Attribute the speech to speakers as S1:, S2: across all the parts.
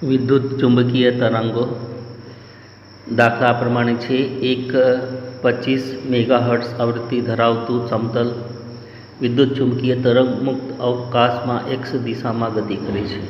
S1: વિદ્યુત ચુંબકીય તરંગો દાખલા પ્રમાણે છે. એક 25 મેગાહર્ટ્ઝ આવૃત્તિ ધરાવતું સમતલ વિદ્યુત ચુંબકીય તરંગ મુક્ત અવકાશમાં x દિશામાં ગતિ કરે છે.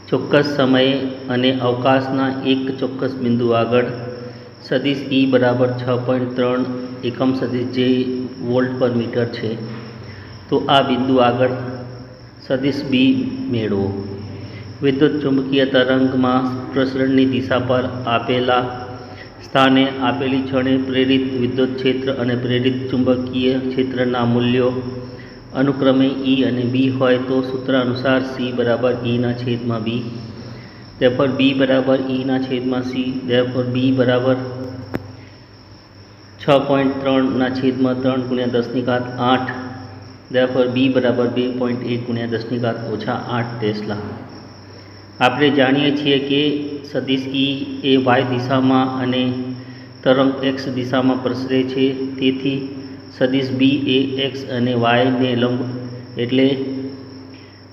S1: ચોક્કસ સમયે અને અવકાશના એક ચોક્કસ બિંદુ આગળ સદિશ E બરાબર 6.3 એકમ સદિશ જે વોલ્ટ પર મીટર છે. તો આ બિંદુ આગળ સદિશ B મેળવો. વિદ્યુત ચુંબકીય તરંગમાં પ્રસરણની દિશા પર આપેલા સ્થાને આપેલી ક્ષણે પ્રેરિત વિદ્યુત ક્ષેત્ર અને પ્રેરિત ચુંબકીય ક્ષેત્રના મૂલ્યો અનુક્રમે E અને B હોય તો સૂત્ર અનુસાર C બરાબર E/B, therefore B બરાબર E/C, therefore B બરાબર 6.3/3 × 10⁸, therefore B બરાબર 2.1 × 10⁸ ટેસ્લા. આપણે જાણીએ છીએ કે સદિશ E એ y દિશામાં અને તરંગ x દિશામાં પ્રસરે છે. તેથી સદિશ B એ x અને y ને લંબ એટલે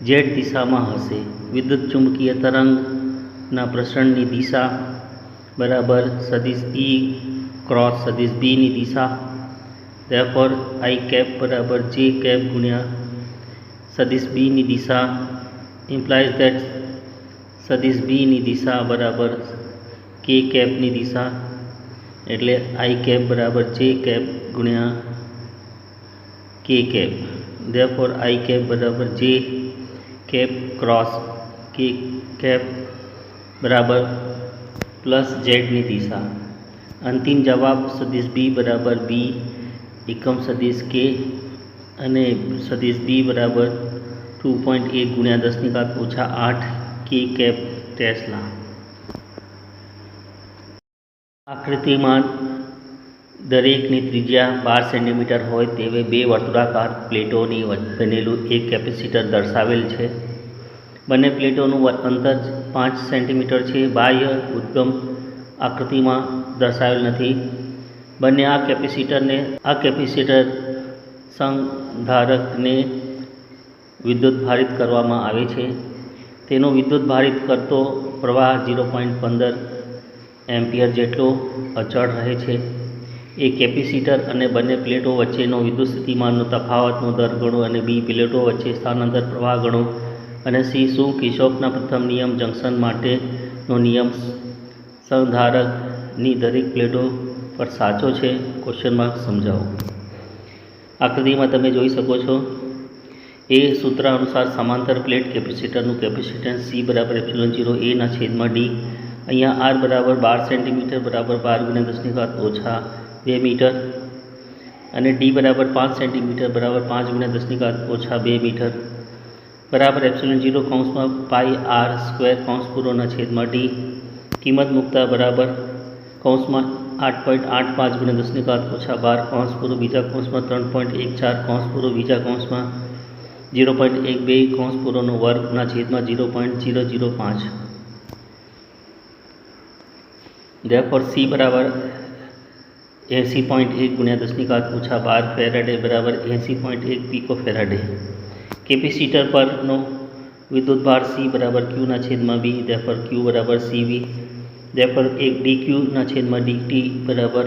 S1: z દિશામાં હશે. વિદ્યુત ચુંબકીય તરંગના પ્રસરણની દિશા બરાબર સદિશ E ક્રોસ સદિશ B ની દિશા, therefore I કેપ બરાબર j કેપ ગુણ્યા સદિશ B ની દિશા implies that સદિશ B ની દિશા બરાબર k કેપની દિશા એટલે I કેપ બરાબર j કેપ ગુણ્યા k cap, therefore I cap બરાબર j cap cross k cap બરાબર પ્લસ z ની દિશા. અંતિમ જવાબ સદિશ B બરાબર B એકમ સદિશ k અને સદિશ B બરાબર 2.1 × 10⁸ k કેપ ટેસ્લા. આકૃતિમાં દરેકની ત્રિજ્યા 12 સેન્ટીમીટર હોય તેવી બે વર્તુળાકાર પ્લેટોની બનેલું એક કેપેસિટર દર્શાવેલ છે. બંને પ્લેટોનું અંતર 5 સેન્ટીમીટર છે. બાહ્ય ઉદ્ગમ આકૃતિમાં દર્શાવેલ નથી. બંને આ કેપેસિટર સંધારકને વિદ્યુત ભારિત કરવામાં આવે છે. તેનો વિદ્યુત ભારિત કરતો પ્રવાહ 0.15 એમ્પિયર જેટલો અચળ રહે છે. એ કેપેસિટર અને બંને પ્લેટો વચ્ચેનો વિદ્યુત સ્થિતિમાનનો તફાવતનો દર ગણો અને B પ્લેટો વચ્ચે સ્થાનાંતર પ્રવાહ ગણો અને C શું કિર્ચોફના પ્રથમ નિયમ જંકશન માટેનો નિયમ સંધારકની દરેક પ્લેટો પર સાચો છે? ક્વેશ્ચન માર્ક સમજાવો. આકૃતિમાં તમે જોઈ શકો છો એ સૂત્ર અનુસાર સમાંતર પ્લેટ કેપેસિટરનું કેપેસિટન્સ C બરાબર ε0 A/d. અહીંયા R બરાબર 12 સેન્ટીમીટર બરાબર 12 × 10⁻² મીટર અને D બરાબર 5 સેન્ટીમીટર બરાબર 5 × 10⁻² મીટર બરાબર ε0 કૌંસમાં πr² d. કિંમત મૂકતા બરાબર કૌંસમાં 8.85 × 10⁻12 કૌંસ પૂરો બીજા કૌંસમાં 3.14 કૌંસ પૂરો બીજા કૌંસમાં 0.12 કૌંસ પૂરોનો વર્ગ/0.005. therefore C બરાબર 80.1 × 10⁻12 ફેરાડે બરાબર 80.1 પીકો ફેરાડે. કેપેસિટર પરનો વિદ્યુતભાર C બરાબર Q/B, therefore Q બરાબર CV, therefore dQ/dt બરાબર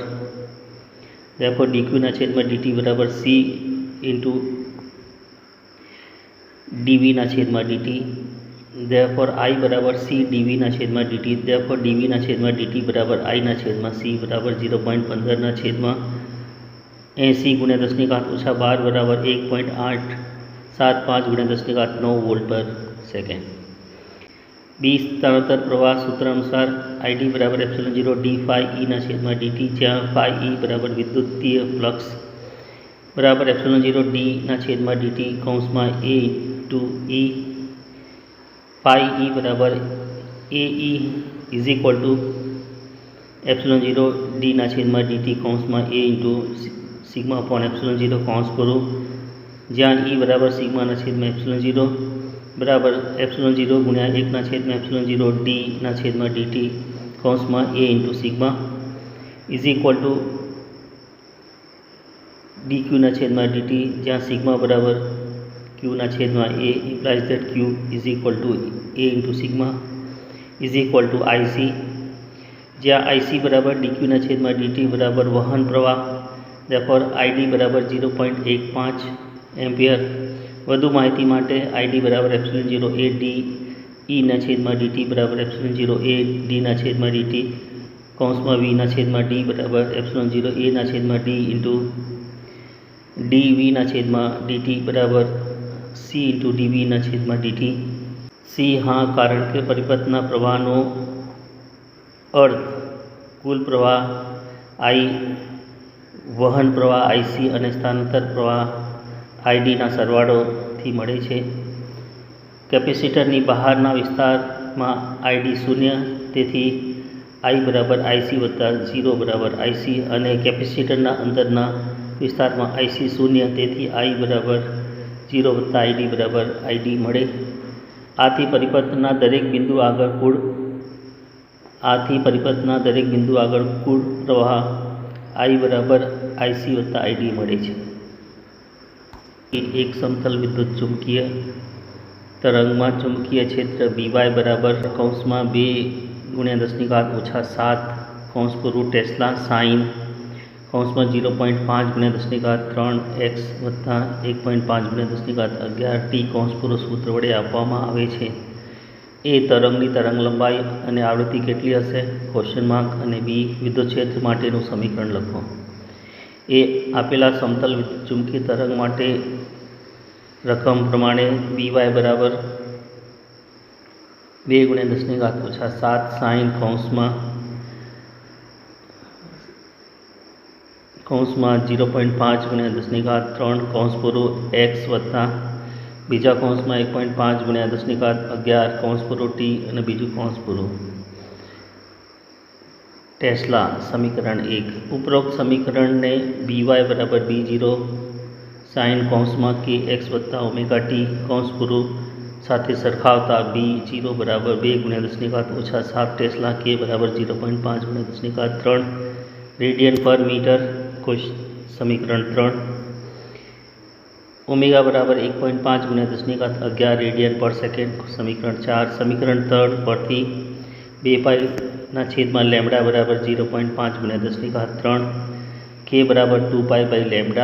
S1: dQ/dt બરાબર C dV/dt, therefore I બરાબર C dV/dt, therefore dV/dt બરાબર I/C બરાબર 0.15/80 × 10⁻12 બરાબર 1.875 × 10⁻9 વોલ્ટ પર સેકન્ડ. B સ્થાનાંતર પ્રવાહ સૂત્ર અનુસાર ID બરાબર ε0 d phi E/dt, જ્યાં phi E બરાબર વિદ્યુતીય ફ્લક્સ બરાબર ε0 d/dt કૌંસમાં A × E. phi E બરાબર AE is equal to ε0 d/dt કૌંસમાં A × σ/ε0 કૌંસ પૂરો જ્યાં E બરાબર σ/ε0 બરાબર ε0 × 1/ε0 d/dt કૌંસમાં A × σ is equal two dQ/dt, જ્યાં સિગ્મા બરાબર Q/A implies that Q is equal to A into sigma is equal two IC, જ્યાં આઈસી બરાબર ડીક્યુના છેદમાં ડીટી બરાબર વહન પ્રવાહ, therefore આઈડી બરાબર 0.15 એમ્પિયર. વધુ માહિતી માટે આઈડી બરાબર એપ્સિલોન 0 એ ડી ઈના છેદમાં ડીટી બરાબર એપ્સિલોન 0 એ ડીના છેદમાં ડીટી કૌંસમાં વીના છેદમાં ડી બરાબર એપ્સિલોન 0 એના છેદમાં ડી ઇન્ટુ ડી વીના છેદમાં ડીટી બરાબર સી ઇન્ટુ ડી વીના છેદમાં ડીટી. સી હા, કારણ કે પરિપથના પ્રવાહનો અર્થ કુલ પ્રવાહ આઈ, વહન પ્રવાહ આઈસી અને સ્થાનાંતર પ્રવાહ આઈડીના સરવાળોથી મળે છે. કેપેસિટરની બહારના વિસ્તારમાં આઈડી શૂન્ય, તેથી આઈ બરાબર આઈસી વત્તા 0 બરાબર આઈસી, અને કેપેસિટરના અંદરના વિસ્તારમાં આઈસી શૂન્ય, તેથી આઈ બરાબર 0 વત્તા આઈડી બરાબર આઈડી મળે. આથી પરિપથના દરેક બિંદુ આગળ કુલ પ્રવાહ આઈ બરાબર આઈસી વત્તા આઈડી મળે છે. એક સમતલ વિદ્યુત ચુંબકીય તરંગમાં ચુંબકીય ક્ષેત્ર બીવાય બરાબર કૌંસમાં 2×10⁻⁷ ટેસ્લા સાઇન કૌંસમાં 0.5×10⁻³ x વત્તા 1.5×10⁻11 ટી સૂત્ર વડે આપવામાં આવે છે. એ તરંગની તરંગલંબાઈ અને આવૃત્તિ કેટલી હશે? Question mark. અને બી વિદ્યુત ક્ષેત્ર માટેનું સમીકરણ લખો. એ આપેલા સમતલ ચુંબકીય તરંગ માટે રકમ પ્રમાણે બીવાય બરાબર 2×10⁻⁷ સાઇન કૌંસમાં 0.5×10⁻³ x વત્તા બીજા કૌંસમાં 1.5×10⁻11 ટી અને બીજું કૌંસ પૂરું ટેસ્લા. સમીકરણ 1. ઉપરોક્ત સમીકરણને બીવાય બરાબર b0 સાઇન કૌંસમાં કે એક્સ વત્તા ઓમેગા ટી સાથે સરખાવતા b0 બરાબર 2×10⁻⁷ ટેસ્લા, કે બરાબર 0.5×10⁻³ રેડિયન પર મીટર. સમીકરણ 3. ઓમેગા બરાબર 1.5×10⁻11 રેડિયન પર સેકન્ડ. સમીકરણ 4. સમીકરણ 3 પરથી 2π/λ બરાબર 0.5×10⁻³ કે બરાબર 2π/λ,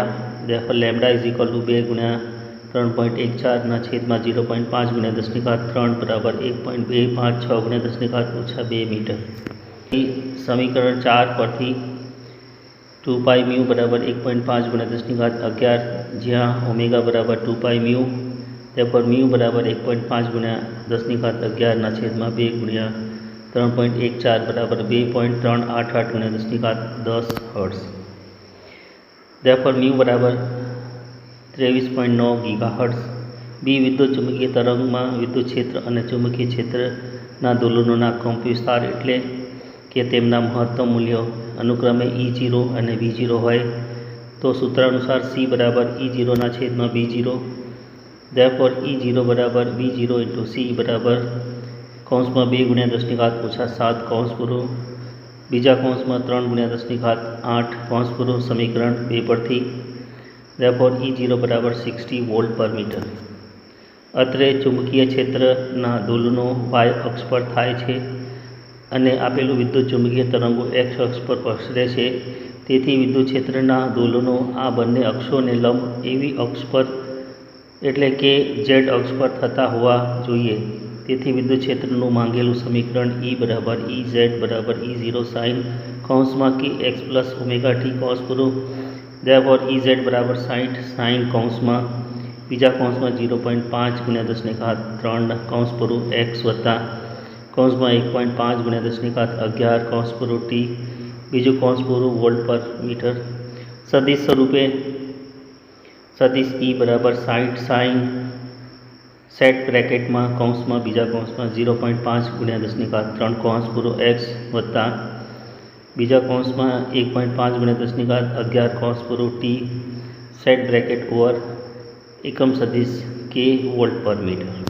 S1: therefore λ is equal to 2×3.14/0.5×10⁻³ બરાબર 1.256×10⁻²2 મીટર. સમીકરણ 4 પરથી 2πμ બરાબર 1.5×10⁻11, જ્યાં ઓમેગા બરાબર 2πμ, therefore μ બરાબર 1.5×10⁻11/2 3.14 બરાબર 2.388×1010 હર્ટ્ઝ. therefore μ બરાબર 23.9 ગીગાહર્ટ્ઝ. બી વિદ્યુત ચુંબકીય તરંગમાં વિદ્યુત ક્ષેત્ર અને ચુંબકીય ક્ષેત્રના દોલનોના કંપવિસ્તાર એટલે કે તેમના મહત્તમ મૂલ્યો અનુક્રમે E0 અને V0 હોય તો સૂત્ર અનુસાર C બરાબર E0/B0, therefore E0 બરાબર V0 into C બરાબર કૌંસમાં 2×10⁻⁷ બીજા કૌંસમાં 3×10⁸ સમીકરણ 2 પરથી, therefore E0 બરાબર 60 વોલ્ટ પર મીટર. અત્રે ચુંબકીય ક્ષેત્રના દોલનો y અક્ષ પર થાય છે અને આપેલું વિદ્યુત ચુંબકીય તરંગો x અક્ષ પર પ્રસરે છે. તેથી વિદ્યુત ક્ષેત્રના દોલનો આ બંને અક્ષોને લંબ એવી અક્ષ પર એટલે કે z અક્ષ પર થતા હોવા જોઈએ. તેથી વિદ્યુત ક્ષેત્રનું માંગેલું સમીકરણ E બરાબર Ez બરાબર E0 સાઇન કૌંસમાં કે x plus omega T therefore Ez બરાબર 60 સાઇન કૌંસમાં બીજા કૌંસમાં 0.5×10⁻³ x વત્તા કૌંસમાં 1.5×10⁻11 ટી બીજું કૌંસ પૂરું વોલ્ટ પર મીટર. સદિશ સ્વરૂપે સદિશ E બરાબર 60 સાઇન સેટ બ્રેકેટમાં કૌંસમાં બીજા કૌંસમાં 0.5×10⁻³ x વત્તા બીજા કૌંસમાં 1.5×10⁻11 ટી સેટ બ્રેકેટ ઓવર એકમ સદિશ કે વોલ્ટ પર મીટર.